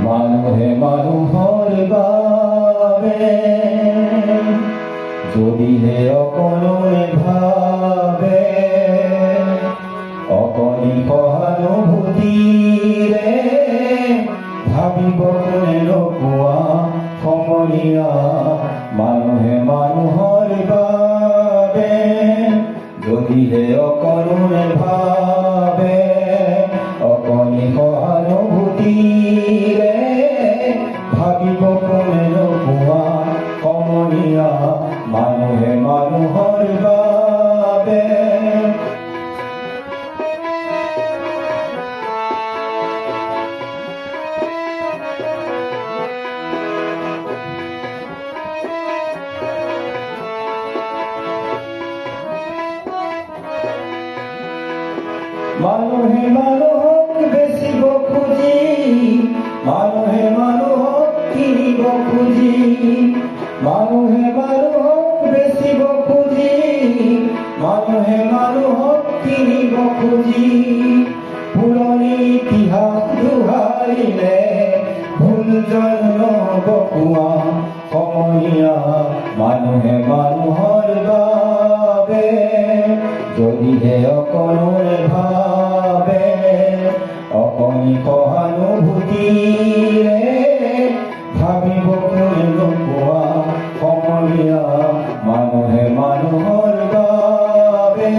মানুহে মানুহৰ বাবে যদিহে অকণে ভাবে, অকণি সহানুভূতিৰে ভাবিব কোনে নোপোৱা সমনীয়া। মানুহে মানুহৰ বাবে যদিহে অকণে ভাবে, অকণি সহানুভূতিৰে ভাবিব কোনে নোপোৱা সমনীয়া। মানুহে মানুহৰ বাবে মানুহে মানুহক বেচিব খুজি, মানুহে মানুহক কিনিব খুজি, মানুহে মানুহক বেচিব খুজি, মানুহে মানুহক কিনিব খুজি। পুৰণি ইতিহাস দোহাৰিলে ভুল জন্ম বকোৱা সমনীয়া। মানুহে মানুহৰ বাবে যদিহে অকণে ভাবে, অকণি সহানুভূতিৰে ভাবিব কোনে নোপোৱা সমনীয়া। মানুহে মানুহৰ বাবে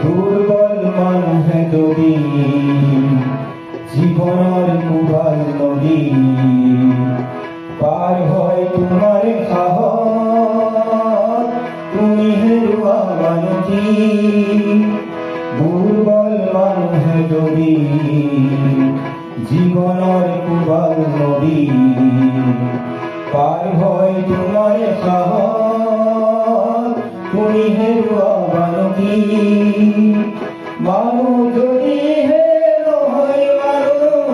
দুৰ্বল মানুহে যদি জীৱনৰ কোবাল নদী পাৰ হয় তোমাৰ সাহস, তুমি হেৰুৱা মানসী। দুৰ্বল মানুহে যদি জীৱনৰ কোবাল নদী পাৰ হয় তোমাৰ সাহস, তুমি হেৰুৱা মানসী। মানুহ যদিহে নহয় মানুহ,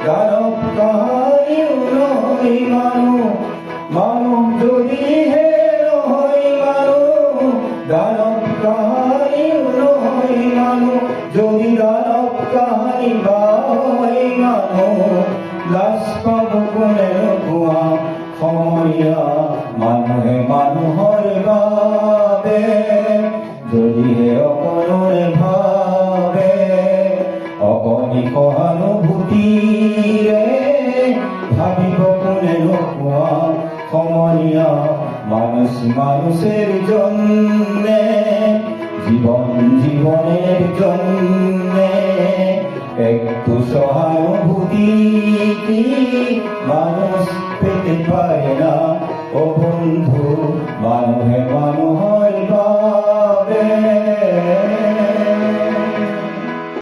দানৱ কাহানিও নহয় মানুহ। মানুহ যদিহে নহয় মানুহ, দানৱ কাহানিও নহয় মানুহ। যদি দানৱ কাহানি বা হয় মানুহ, লাজ পাব কোনে নোপোৱা সমনীয়া। মানুহে মানুহৰ বাবে যদিহে অকণে ভাবে, অকণি সহানুভূতিৰে ভাবিব কোনে নোপোৱা সমনীয়া। মানুষ মানুষের জন্যে, জীবন জীবনের জন্যে একটু সহানুভূতি কি মানুষ পেতে পারে না ও বন্ধু। মানুহে মানুহর বাবে